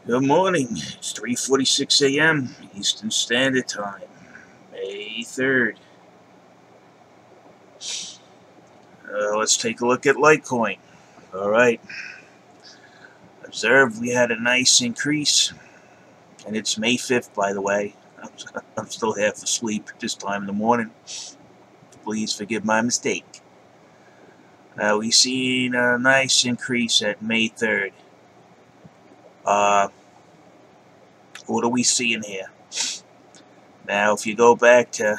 Good morning. It's 3:46 a.m. Eastern Standard Time, May 3rd. Let's take a look at Litecoin. All right. Observe we had a nice increase, and it's May 5th, by the way. I'm still half asleep at this time in the morning. Please forgive my mistake. We've seen a nice increase at May 3rd. What are we seeing here? Now, if you go back to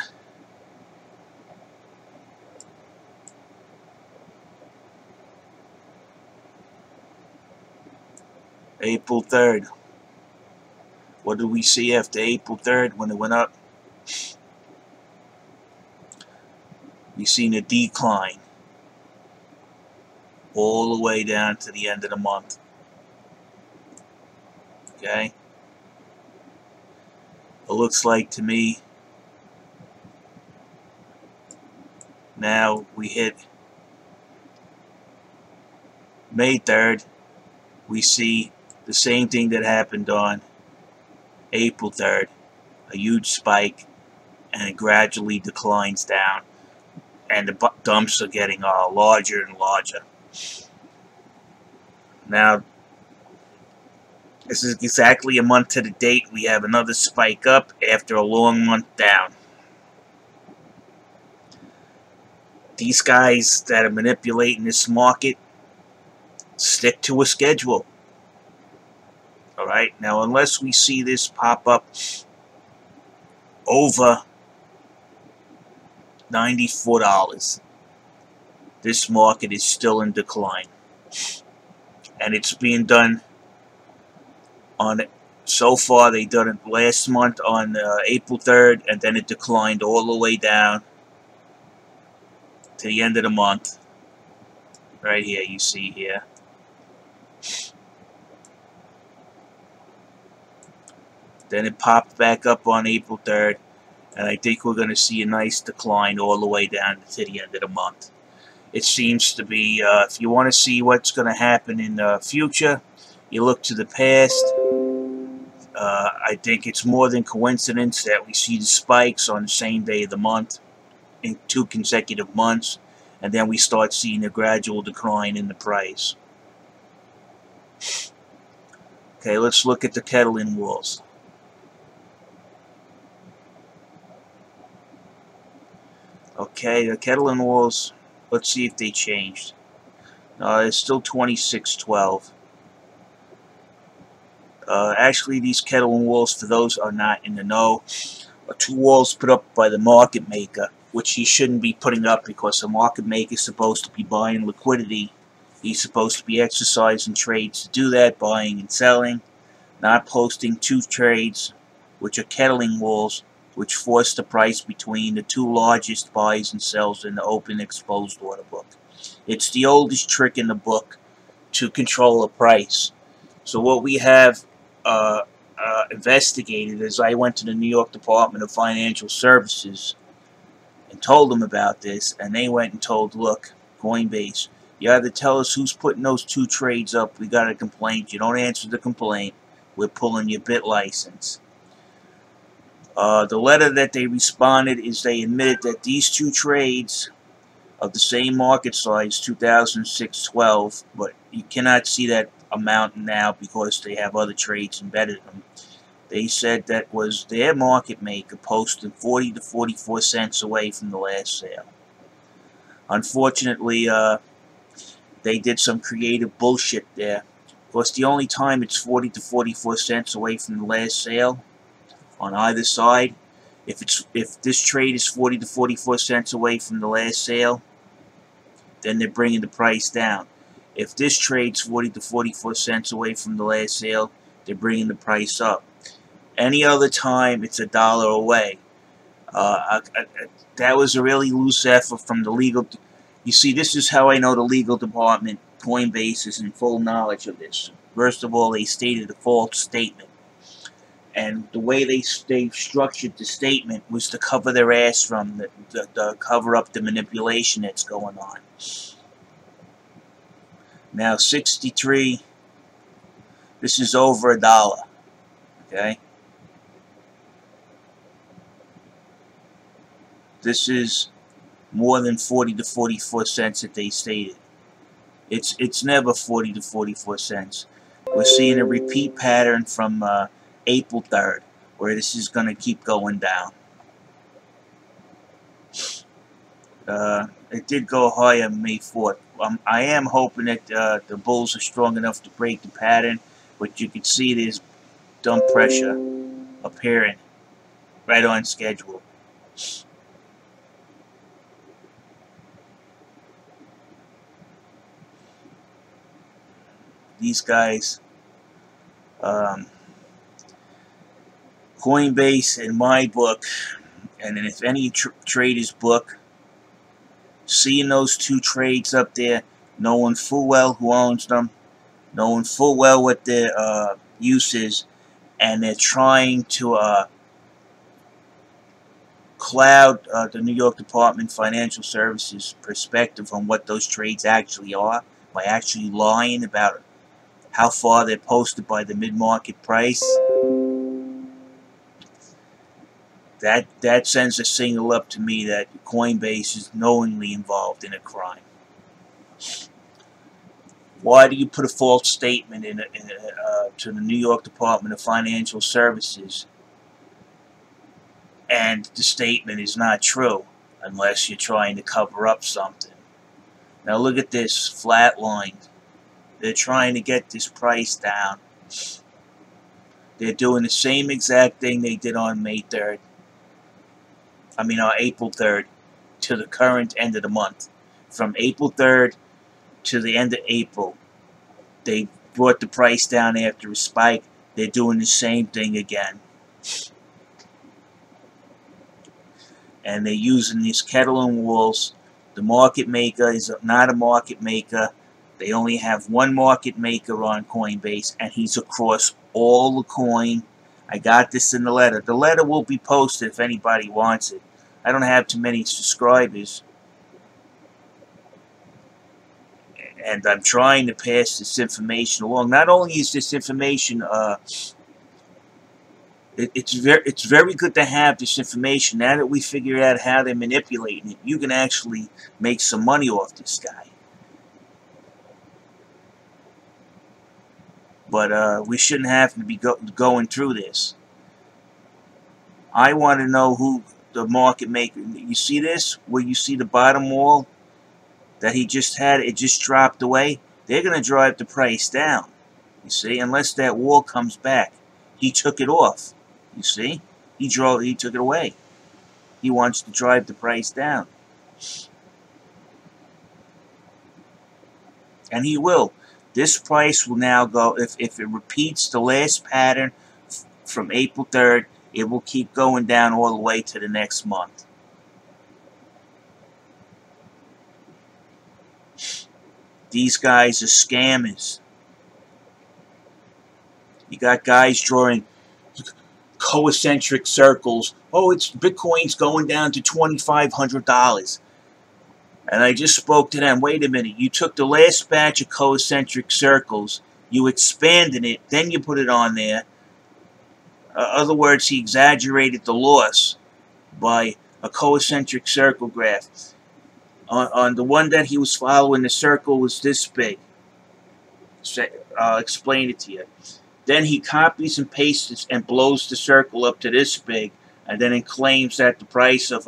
April 3rd, what did we see after April 3rd when it went up? We've seen a decline all the way down to the end of the month. Okay? It looks like to me now we hit May 3rd. We see the same thing that happened on April 3rd. A huge spike, and it gradually declines down, and the dumps are getting larger and larger. Now, this is exactly a month to the date. We have another spike up after a long month down. These guys that are manipulating this market stick to a schedule. Alright, now unless we see this pop up over $94, this market is still in decline. And it's being done on, so far they done it last month on April 3rd, and then it declined all the way down to the end of the month. Right here, you see here. Then it popped back up on April 3rd, and I think we're going to see a nice decline all the way down to the end of the month. It seems to be, if you want to see what's going to happen in the future, you look to the past. I think it's more than coincidence that we see the spikes on the same day of the month in 2 consecutive months, and then we start seeing a gradual decline in the price. Okay, let's look at the kettling walls. Okay, the kettling walls, let's see if they changed. It's still 26.12. Actually, these kettling walls, for those who are not in the know, are 2 walls put up by the market maker, which he shouldn't be putting up because the market maker is supposed to be buying liquidity. He's supposed to be exercising trades to do that, buying and selling, not posting 2 trades, which are kettling walls, which force the price between the 2 largest buys and sells in the open exposed order book. It's the oldest trick in the book to control a price. So what we have investigated is, I went to the New York Department of Financial Services and told them about this, and they went and told, look, Coinbase, you have to tell us who's putting those 2 trades up. We got a complaint. You don't answer the complaint, we're pulling your bit license. The letter that they responded is they admitted that these 2 trades of the same market size, 2006-12, but you cannot see that amount now because they have other trades embedded in them. They said that was their market maker posting 40 to 44 cents away from the last sale. Unfortunately, they did some creative bullshit there, because the only time it's 40 to 44 cents away from the last sale on either side, if this trade is 40 to 44 cents away from the last sale, then they're bringing the price down. If this trade's 40 to 44 cents away from the last sale, they're bringing the price up. Any other time, it's $1 away. That was a really loose effort from the legal. You see, this is how I know the legal department, Coinbase, is in full knowledge of this. First of all, they stated a false statement. And the way they structured the statement was to cover their ass from the cover up the manipulation that's going on. Now 63, This is over $1. Okay? This is more than 40 to 44 cents that they stated. It's never 40 to 44 cents. We're seeing a repeat pattern from April 3rd, where this is going to keep going down. It did go higher May 4th. I am hoping that the bulls are strong enough to break the pattern, but you can see there's dump pressure appearing right on schedule. These guys, Coinbase in my book, and if any trader's book, seeing those two trades up there, knowing full well who owns them, knowing full well what their use is, and they're trying to cloud the New York Department of Financial Services perspective on what those trades actually are by actually lying about how far they're posted by the mid-market price. That sends a signal up to me that Coinbase is knowingly involved in a crime. Why do you put a false statement to the New York Department of Financial Services and the statement is not true unless you're trying to cover up something? Now look at this, flatlined. They're trying to get this price down. They're doing the same exact thing they did on May 3rd. I mean, April 3rd to the current end of the month. From April 3rd to the end of April, they brought the price down after a spike. They're doing the same thing again. And they're using these kettle and walls. The market maker is not a market maker. They only have one market maker on Coinbase, and he's across all the coin. I got this in the letter. The letter will be posted if anybody wants it. I don't have too many subscribers. And I'm trying to pass this information along. Not only is this information, it's very good to have this information. Now that we figure out how they're manipulating it, you can actually make some money off this guy. But we shouldn't have to be going through this. I want to know who the market maker. You see this? Where you see the bottom wall that he just had, it just dropped away. They're going to drive the price down. You see, unless that wall comes back. He took it off. You see, he took it away. He wants to drive the price down, and he will. This price will now go, if it repeats the last pattern from April 3rd, it will keep going down all the way to the next month. These guys are scammers. You got guys drawing concentric circles. Oh, Bitcoin's going down to $2,500. And I just spoke to them. Wait a minute. You took the last batch of concentric circles, you expanded it, then you put it on there. In other words, he exaggerated the loss by a concentric circle graph. On the one that he was following, the circle was this big. I'll explain it to you. Then he copies and pastes it and blows the circle up to this big, and then it claims that the price of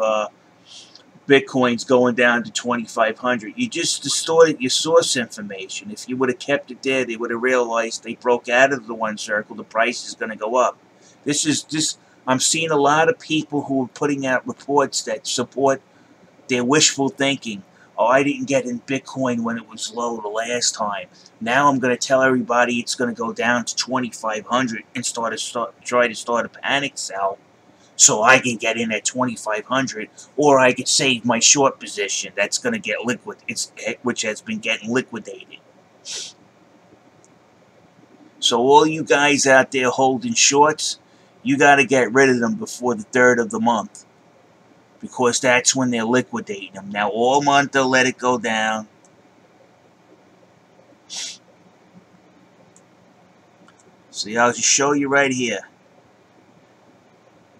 Bitcoin's going down to 2,500. You just distorted your source information. If you would have kept it there, they would have realized they broke out of the one circle. The price is going to go up. I'm seeing a lot of people who are putting out reports that support their wishful thinking. Oh, I didn't get in Bitcoin when it was low the last time. Now I'm going to tell everybody it's going to go down to 2,500 and try to start a panic sell so I can get in at 2,500, or I could save my short position that's going to get which has been getting liquidated. So all you guys out there holding shorts, you got to get rid of them before the 3rd of the month, because that's when they're liquidating them. Now all month they'll let it go down. See, I'll just show you right here.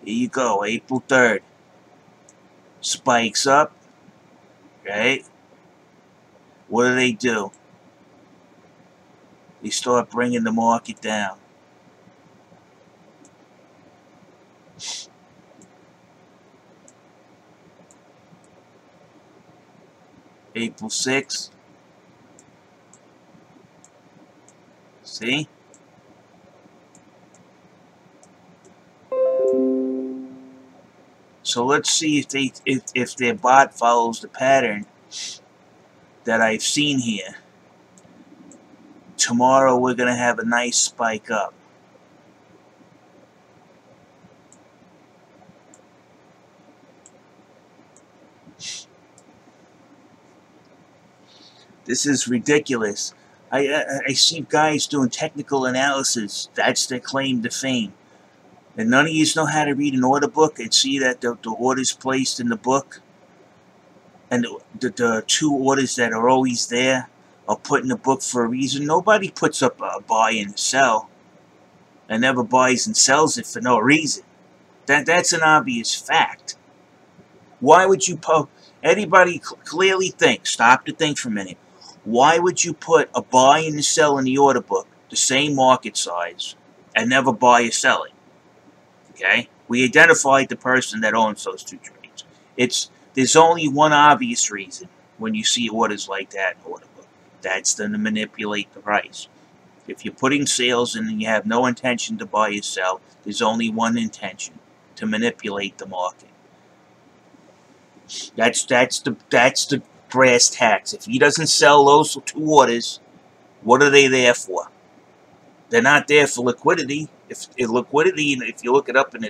Here you go, April 3rd. Spikes up, right? What do? They start bringing the market down. April 6th. See? So let's see if their bot follows the pattern that I've seen here. Tomorrow we're gonna have a nice spike up. This is ridiculous. I see guys doing technical analysis. That's their claim to fame. And none of you know how to read an order book and see that the orders placed in the book and the two orders that are always there are put in the book for a reason. Nobody puts up a buy and a sell and never buys and sells it for no reason. That's an obvious fact. Why would you anybody clearly think, stop to think for a minute, why would you put a buy and a sell in the order book, the same market size, and never buy or sell it? Okay? We identified the person that owns those two trades. There's only one obvious reason when you see orders like that in the order book. That's to manipulate the price. If you're putting sales in and you have no intention to buy or sell, there's only one intention, to manipulate the market. That's the brass tacks. If he doesn't sell those two orders, what are they there for? They're not there for liquidity. If liquidity, if you look it up in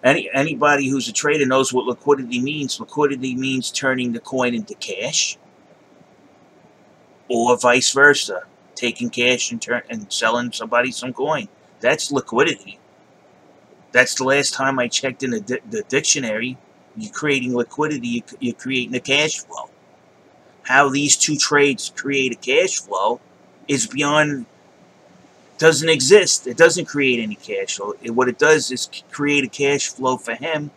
anybody who's a trader knows what liquidity means. Liquidity means turning the coin into cash, or vice versa, taking cash and selling somebody some coin. That's liquidity. That's the last time I checked in the dictionary. You're creating liquidity. You're creating a cash flow. How these two trades create a cash flow is beyond. Doesn't exist. It doesn't create any cash flow. What it does is create a cash flow for him,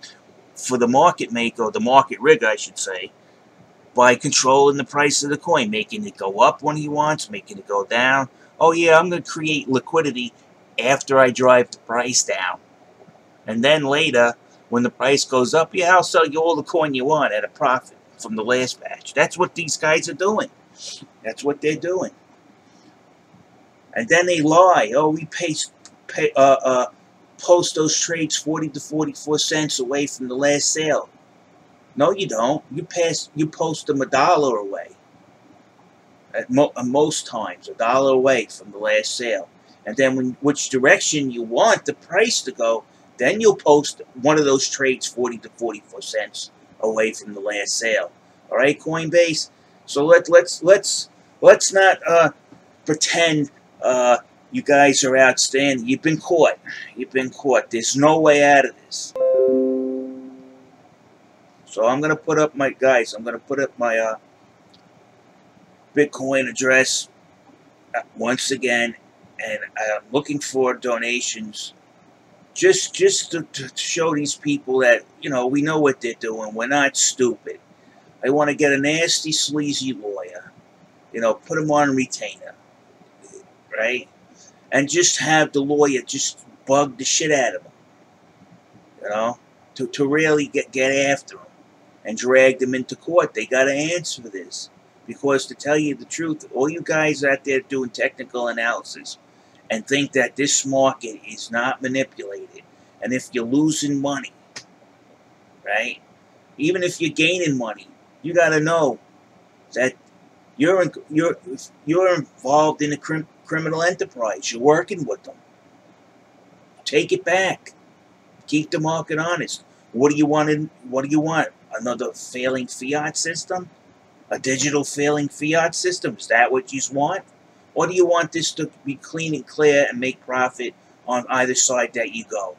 for the market maker, or the market rig, I should say, by controlling the price of the coin, making it go up when he wants, making it go down. Oh yeah, I'm going to create liquidity after I drive the price down. And then later, when the price goes up, yeah, I'll sell you all the coin you want at a profit from the last batch. That's what these guys are doing. That's what they're doing. And then they lie. Oh, we post those trades 40 to 44 cents away from the last sale. No, you don't. You post them $1 away. At most times, $1 away from the last sale. And then which direction you want the price to go, then you'll post one of those trades 40 to 44 cents away from the last sale. All right, Coinbase. So let's not pretend you guys are outstanding. You've been caught. You've been caught. There's no way out of this. So I'm gonna put up my Bitcoin address once again, and I'm looking for donations. Just to show these people that, you know, we know what they're doing. We're not stupid. I want to get a nasty, sleazy lawyer. You know, put him on retainer. Right? And just have the lawyer just bug the shit out of him. You know? To really get after him. And drag them into court. They got to answer this. Because to tell you the truth, all you guys out there doing technical analysis and think that this market is not manipulated, and if you're losing money, right, even if you're gaining money, you got to know that you're involved in a criminal enterprise. You're working with them. Take it back. Keep the market honest. What do you want? What do you want? Another failing fiat system? A digital failing fiat system? Is that what you want? Or do you want this to be clean and clear and make profit on either side that you go?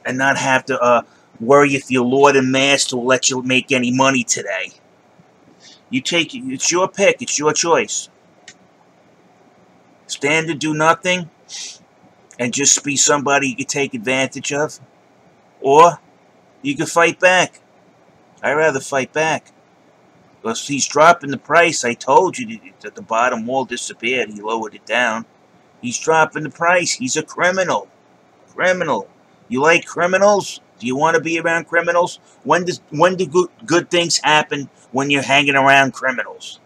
And not have to worry if your Lord and Master will let you make any money today. You take it. It's your pick. It's your choice. Stand to do nothing and just be somebody you could take advantage of? Or you could fight back. I'd rather fight back. Because he's dropping the price. I told you that the bottom wall disappeared. He lowered it down. He's dropping the price. He's a criminal. Criminal. You like criminals? Do you want to be around criminals? When do good things happen when you're hanging around criminals?